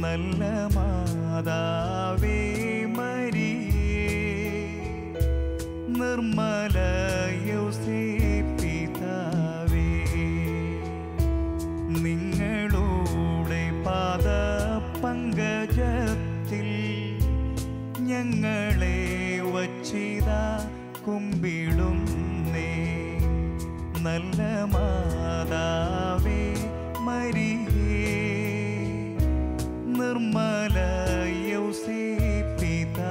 നല്ല മാതാവേ മരിയേ, നിർമ്മല യൗസേപ്പിതാവേ, നിങ്ങളുടെ പാദപങ്കജത്തിൽ ഞങ്ങളെ വച്ചിതാ കുമ്പിടുന്നേ. നല്ല മാതാവേ മരിയേ, നിർമ്മല യൗസേപ്പിതാവേ.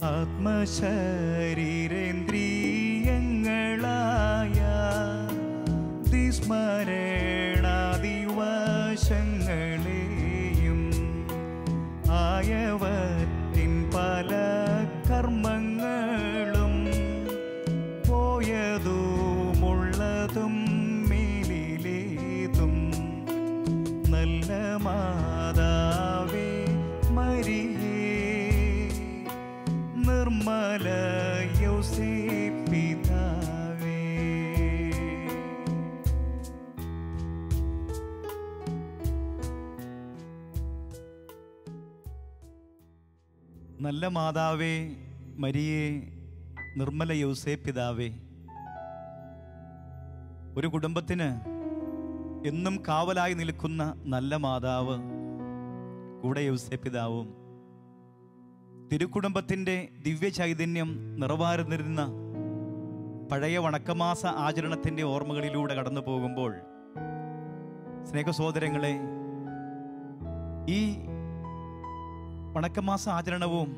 ആത്മശരീരേന്ദ്രിയങ്ങളായ ദിസ്മരണാദിവശങ്ങളെയും ആയവറ്റിൻ പല കർമ്മങ്ങളും പോയതുമുള്ളതും മേലിലേതും നല്ല മാതാവേ മരിയേ, നിർമ്മല യൗസേപ്പിതാവേ. നല്ല മാതാവേ മരിയേ, നിർമ്മല യൗസേപ്പിതാവേ. ഒരു കുടുംബത്തിന് എന്നും കാവലായി നിൽക്കുന്ന നല്ല മാതാവ്, കൂടെ യൗസേപ്പിതാവും, തിരുക്കുടുംബത്തിൻ്റെ ദിവ്യ ചൈതന്യം നിറവാർന്നിരുന്ന പഴയ വണക്കമാസ ആചരണത്തിൻ്റെ ഓർമ്മകളിലൂടെ കടന്നു പോകുമ്പോൾ, സ്നേഹസഹോദരങ്ങളെ, ഈ വണക്കമാസ ആചരണവും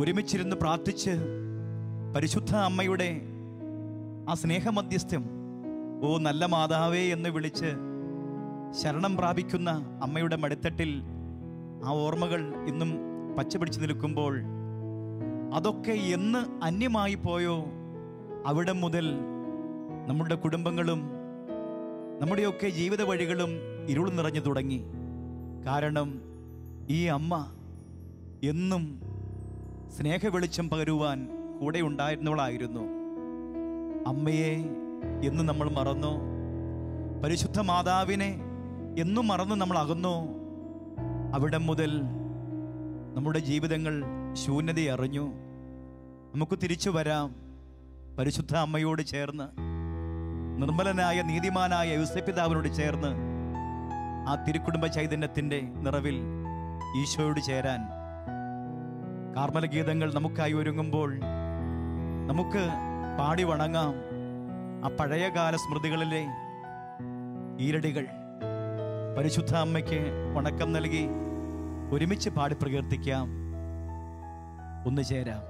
ഒരുമിച്ചിരുന്ന് പ്രാർത്ഥിച്ച് പരിശുദ്ധ അമ്മയുടെ ആ സ്നേഹമധ്യസ്ഥം, ഓ നല്ല മാതാവേ എന്ന് വിളിച്ച് ശരണം പ്രാപിക്കുന്ന അമ്മയുടെ മടിത്തട്ടിൽ ആ ഓർമ്മകൾ ഇന്നും പച്ചപിടിച്ച് നിൽക്കുമ്പോൾ, അതൊക്കെ എന്ന് അന്യമായി പോയോ അവിടെ മുതൽ നമ്മുടെ കുടുംബങ്ങളും നമ്മുടെയൊക്കെ ജീവിത വഴികളും ഇരുൾ നിറഞ്ഞു തുടങ്ങി. കാരണം ഈ അമ്മ എന്നും സ്നേഹ വെളിച്ചം പകരുവാൻ കൂടെ ഉണ്ടായിരുന്നവളായിരുന്നു. അമ്മയെ എന്ന് നമ്മൾ മറന്നു, പരിശുദ്ധ മാതാവിനെ എന്നും മറന്ന് നമ്മൾ അകന്നു. അവിടെ മുതൽ നമ്മുടെ ജീവിതങ്ങൾ ശൂന്യതയറിഞ്ഞു. നമുക്ക് തിരിച്ചു വരാം, പരിശുദ്ധ അമ്മയോട് ചേർന്ന്, നിർമ്മലനായ നീതിമാനായ യൗസേപ്പിതാവിനോട് ചേർന്ന് ആ തിരുക്കുടുംബ ചൈതന്യത്തിൻ്റെ നിറവിൽ ഈശോയോട് ചേരാൻ. കാർമല ഗീതങ്ങൾ നമുക്കായി ഒരുങ്ങുമ്പോൾ നമുക്ക് പാടി വണങ്ങാം ആ പഴയകാല സ്മൃതികളിലെ ഈരടികൾ. പരിശുദ്ധ അമ്മയ്ക്ക് വണക്കം നൽകി ഒരുമിച്ച് പാടി പ്രകീർത്തിക്കാം, ഒന്ന് ചേരാം.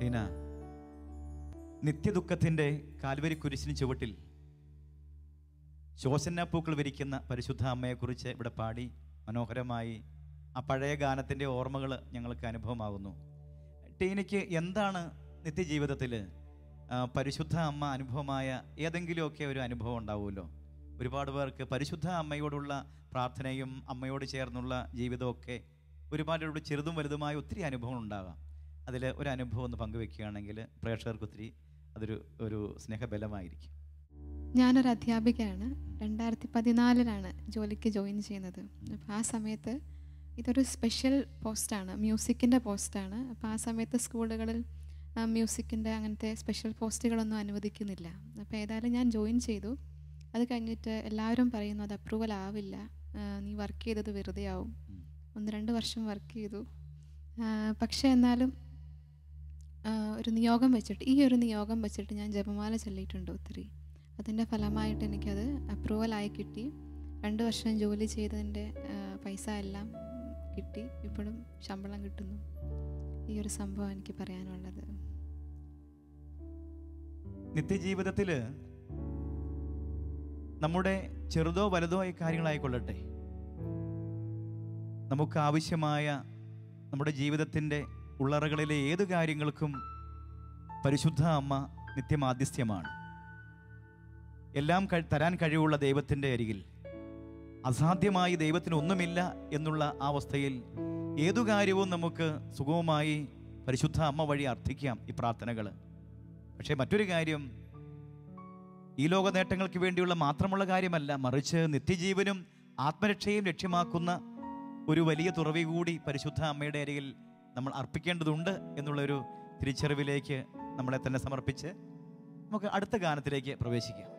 ടീന, നിത്യദുഃഖത്തിൻ്റെ കാൽവരി കുരിശിന് ചുവട്ടിൽ ശോസന്നാപ്പൂക്കൾ വിരിക്കുന്ന പരിശുദ്ധ അമ്മയെക്കുറിച്ച് ഇവിടെ പാടി മനോഹരമായി ആ പഴയ ഗാനത്തിൻ്റെ ഓർമ്മകൾ ഞങ്ങൾക്ക് അനുഭവമാകുന്നു. ടീനയ്ക്ക് എന്താണ് നിത്യജീവിതത്തിൽ പരിശുദ്ധ അമ്മ അനുഭവമായ ഏതെങ്കിലുമൊക്കെ ഒരു അനുഭവം ഉണ്ടാവുമല്ലോ? ഒരുപാട് പേർക്ക് പരിശുദ്ധ അമ്മയോടുള്ള പ്രാർത്ഥനയും അമ്മയോട് ചേർന്നുള്ള ജീവിതമൊക്കെ ഒരുപാട് ചെറുതും വലുതുമായ ഒത്തിരി അനുഭവങ്ങൾ ഉണ്ടാകാം. അതിൽ ഒരു അനുഭവം ഒന്ന് പങ്കുവെക്കുകയാണെങ്കിൽ പ്രേക്ഷകർക്ക് ഒത്തിരി ഒരു സ്നേഹബലമായിരിക്കും. ഞാനൊരു അധ്യാപികയാണ്. 2014 ജോലിക്ക് ജോയിൻ ചെയ്യുന്നത്. അപ്പോൾ ആ സമയത്ത് ഇതൊരു സ്പെഷ്യൽ പോസ്റ്റാണ്, മ്യൂസിക്കിൻ്റെ പോസ്റ്റാണ്. അപ്പോൾ ആ സമയത്ത് സ്കൂളുകളിൽ മ്യൂസിക്കിൻ്റെ അങ്ങനത്തെ സ്പെഷ്യൽ പോസ്റ്റുകളൊന്നും അനുവദിക്കുന്നില്ല. അപ്പോൾ ഏതായാലും ഞാൻ ജോയിൻ ചെയ്തു. അത് കഴിഞ്ഞിട്ട് എല്ലാവരും പറയുന്നു അത് അപ്രൂവൽ ആവില്ല, നീ വർക്ക് ചെയ്തത് വെറുതെ ആവും. 1-2 വർഷം വർക്ക് ചെയ്തു. പക്ഷേ എന്നാലും ഒരു നിയോഗം വെച്ചിട്ട്, ഈ ഒരു നിയോഗം വെച്ചിട്ട് ഞാൻ ജപമാല ചൊല്ലിയിട്ടുണ്ട് ഒത്തിരി. അതിൻ്റെ ഫലമായിട്ട് എനിക്കത് അപ്രൂവലായി കിട്ടി. 2 വർഷം ജോലി ചെയ്തതിൻ്റെ പൈസ എല്ലാം കിട്ടി, ഇപ്പോഴും ശമ്പളം കിട്ടുന്നു. ഈ ഒരു സംഭവം എനിക്ക് പറയാനുള്ളത്. നിത്യജീവിതത്തിൽ നമ്മുടെ ചെറുതോ വലുതോ ആയ കാര്യങ്ങളായിക്കൊള്ളട്ടെ, നമുക്ക് ആവശ്യമായ നമ്മുടെ ജീവിതത്തിൻ്റെ ഉള്ളറകളിലെ ഏത് കാര്യങ്ങൾക്കും പരിശുദ്ധ അമ്മ നിത്യമാധ്യസ്ഥ്യമാണ്. എല്ലാം തരാൻ കഴിവുള്ള ദൈവത്തിൻ്റെ അരികിൽ അസാധ്യമായി ദൈവത്തിന് ഒന്നുമില്ല എന്നുള്ള ആ അവസ്ഥയിൽ ഏതു കാര്യവും നമുക്ക് സുഗമമായി പരിശുദ്ധ അമ്മ വഴി അർത്ഥിക്കാം ഈ പ്രാർത്ഥനകൾ. പക്ഷേ മറ്റൊരു കാര്യം, ഈ ലോക നേട്ടങ്ങൾക്ക് വേണ്ടിയുള്ള മാത്രമുള്ള കാര്യമല്ല, മറിച്ച് നിത്യജീവനും ആത്മരക്ഷയും ലക്ഷ്യമാക്കുന്ന ഒരു വലിയ തുറവി കൂടി പരിശുദ്ധ അമ്മയുടെ അരികിൽ നമ്മൾ അർപ്പിക്കേണ്ടതുണ്ട് എന്നുള്ളൊരു തിരിച്ചറിവിലേക്ക് നമ്മളെ തന്നെ സമർപ്പിച്ച് നമുക്ക് അടുത്ത ഗാനത്തിലേക്ക് പ്രവേശിക്കാം.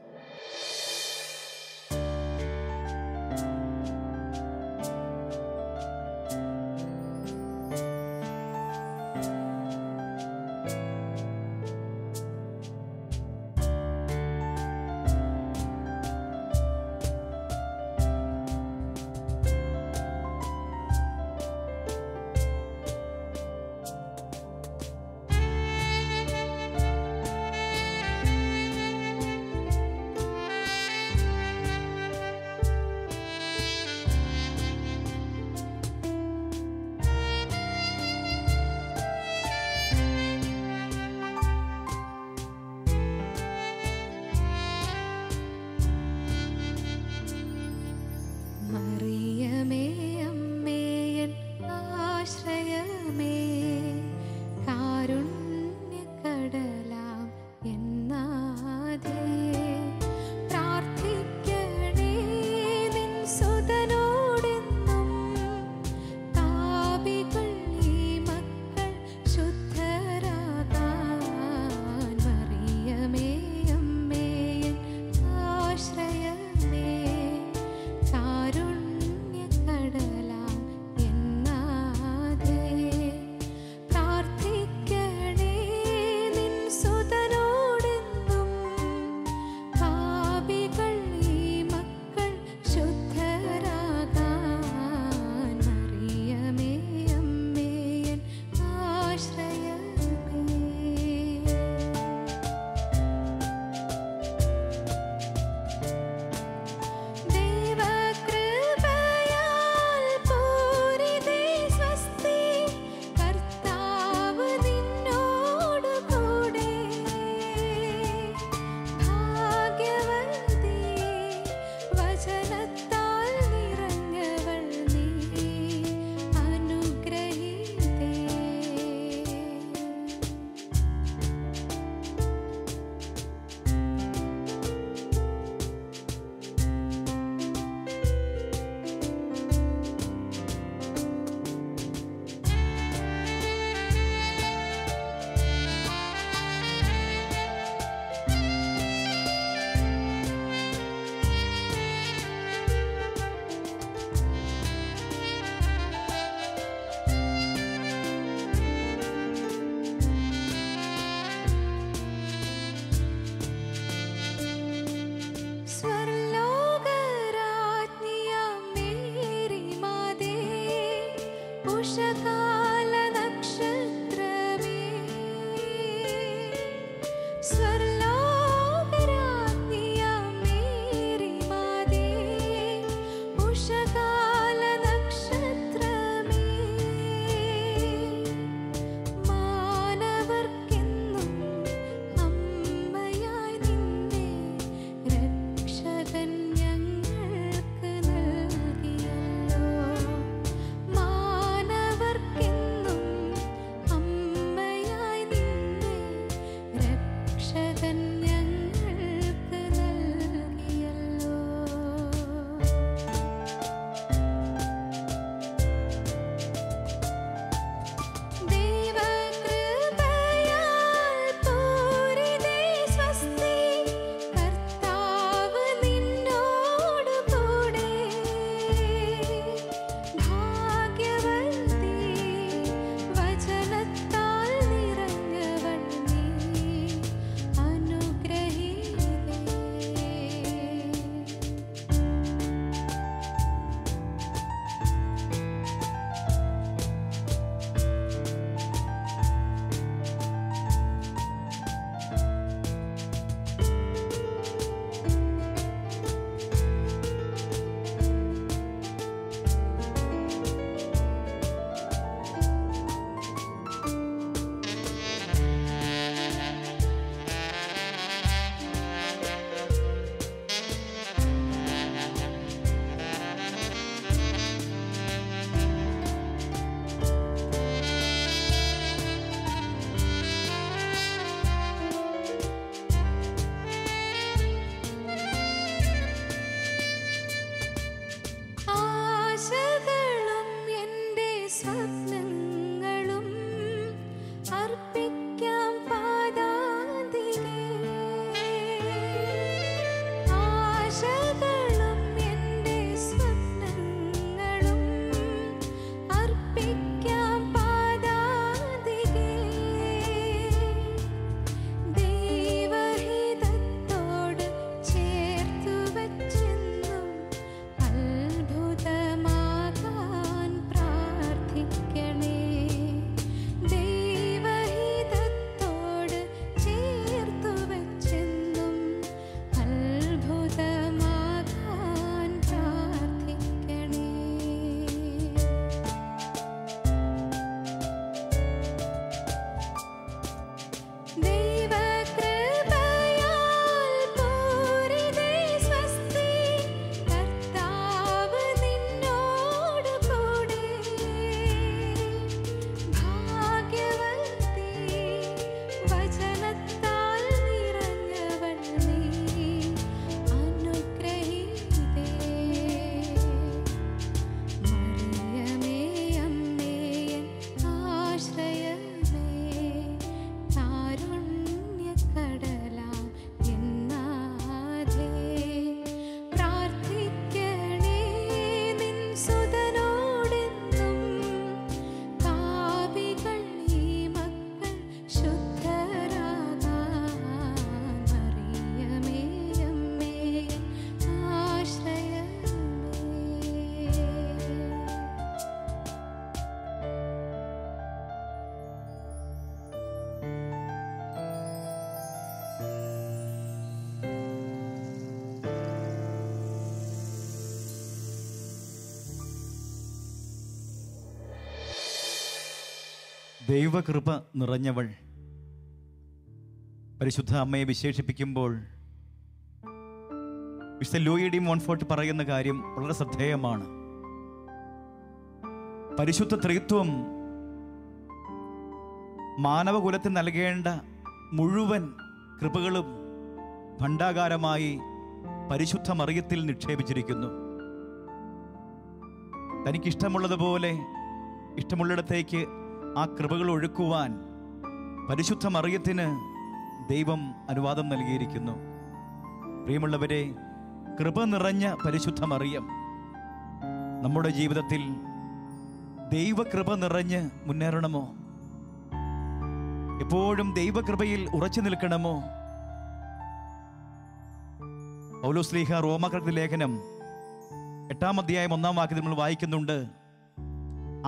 ദൈവകൃപ നിറഞ്ഞവൾ. പരിശുദ്ധ അമ്മയെ വിശേഷിപ്പിക്കുമ്പോൾ വിശുദ്ധ ലൂയി ഡി മോൺഫോർട്ട് പറയുന്ന കാര്യം വളരെ ശ്രദ്ധേയമാണ്. പരിശുദ്ധ ത്രിത്വം മാനവകുലത്തിന് നൽകേണ്ട മുഴുവൻ കൃപകളും ഭണ്ഡാകാരമായി പരിശുദ്ധ മറിയത്തിൽ നിക്ഷേപിച്ചിരിക്കുന്നു. തനിക്കിഷ്ടമുള്ളതുപോലെ ഇഷ്ടമുള്ളിടത്തേക്ക് ആ കൃപകൾ ഒഴുക്കുവാൻ പരിശുദ്ധ മറിയത്തിന് ദൈവം അനുവാദം നൽകിയിരിക്കുന്നു. പ്രിയമുള്ളവരെ, കൃപ നിറഞ്ഞ പരിശുദ്ധ മറിയം നമ്മുടെ ജീവിതത്തിൽ ദൈവകൃപ നിറഞ്ഞ് മുന്നേറണമോ? എപ്പോഴും ദൈവകൃപയിൽ ഉറച്ചു നിൽക്കണമോ? പൗലോസ്ലീഹ റോമാക്കാർക്ക് ലേഖനം 8-ാം അധ്യായം 1-ാം വാക്യത്തിൽ നമ്മൾ വായിക്കുന്നുണ്ട്,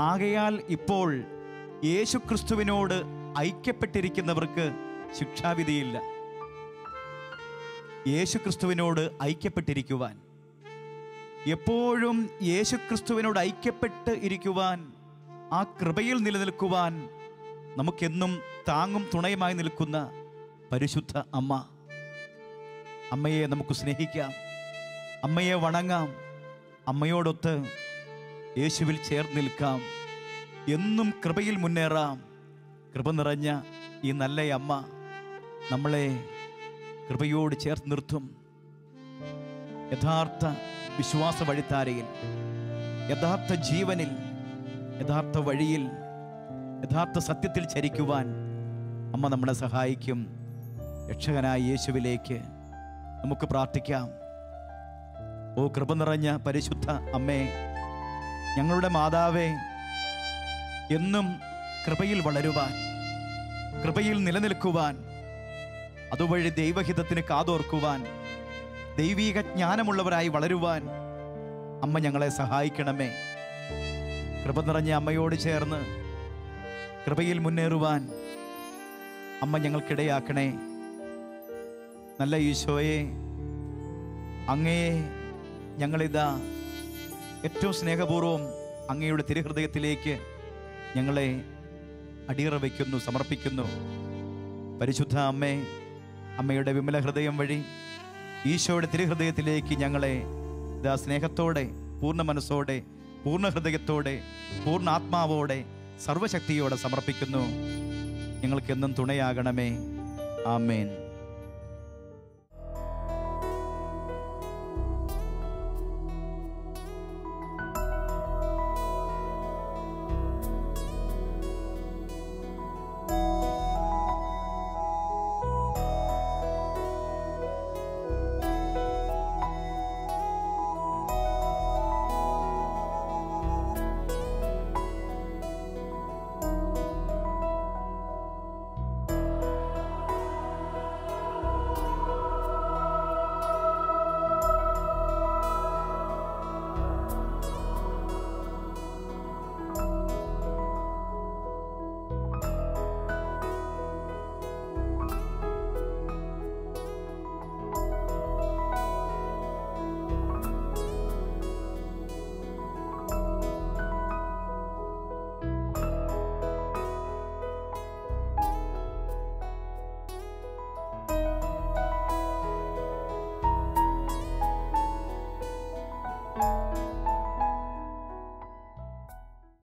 ആകയാൽ ഇപ്പോൾ യേശുക്രിസ്തുവിനോട് ഐക്യപ്പെട്ടിരിക്കുന്നവർക്ക് ശിക്ഷാവിധിയില്ല. യേശുക്രിസ്തുവിനോട് ഐക്യപ്പെട്ടിരിക്കുവാൻ, എപ്പോഴും യേശുക്രിസ്തുവിനോട് ഐക്യപ്പെട്ട് ഇരിക്കുവാൻ, ആ കൃപയിൽ നിലനിൽക്കുവാൻ നമുക്കെന്നും താങ്ങും തുണയുമായി നിൽക്കുന്ന പരിശുദ്ധ അമ്മ. അമ്മയെ നമുക്ക് സ്നേഹിക്കാം, അമ്മയെ വണങ്ങാം, അമ്മയോടൊത്ത് യേശുവിൽ ചേർന്ന് നിൽക്കാം, എന്നും കൃപയിൽ മുന്നേറാം. കൃപ നിറഞ്ഞ ഈ നല്ല അമ്മ നമ്മളെ കൃപയോട് ചേർത്ത് നിർത്തും. യഥാർത്ഥ വിശ്വാസ വഴിത്താരയിൽ, യഥാർത്ഥ ജീവനിൽ, യഥാർത്ഥ വഴിയിൽ, യഥാർത്ഥ സത്യത്തിൽ ചരിക്കുവാൻ അമ്മ നമ്മളെ സഹായിക്കും. രക്ഷകനായ യേശുവിലേക്ക് നമുക്ക് പ്രാർത്ഥിക്കാം. ഓ കൃപ നിറഞ്ഞ പരിശുദ്ധ അമ്മേ, ഞങ്ങളുടെ മാതാവേ, എന്നും കൃപയിൽ വളരുവാൻ, കൃപയിൽ നിലനിൽക്കുവാൻ, അതുവഴി ദൈവഹിതത്തിന് കാതോർക്കുവാൻ, ദൈവീക ജ്ഞാനമുള്ളവരായി വളരുവാൻ അമ്മ ഞങ്ങളെ സഹായിക്കണമേ. കൃപ നിറഞ്ഞ അമ്മയോട് ചേർന്ന് കൃപയിൽ മുന്നേറുവാൻ അമ്മ ഞങ്ങൾക്കിടയാക്കണേ. നല്ല ഈശോയെ, അങ്ങയെ ഞങ്ങളിതാ ഏറ്റവും സ്നേഹപൂർവ്വം അങ്ങയുടെ തിരുഹൃദയത്തിലേക്ക് ഞങ്ങളെ അടിയറ വയ്ക്കുന്നു, സമർപ്പിക്കുന്നു. പരിശുദ്ധ അമ്മേ, അമ്മയുടെ വിമല ഹൃദയം വഴി ഈശോയുടെ തിരുഹൃദയത്തിലേക്ക് ഞങ്ങളെ ഇതാ സ്നേഹത്തോടെ, പൂർണ്ണ മനസ്സോടെ, പൂർണ്ണ ഹൃദയത്തോടെ, പൂർണ്ണ ആത്മാവോടെ, സർവശക്തിയോടെ സമർപ്പിക്കുന്നു. ഞങ്ങൾക്കെന്നും തുണയാകണമേ. ആമേൻ.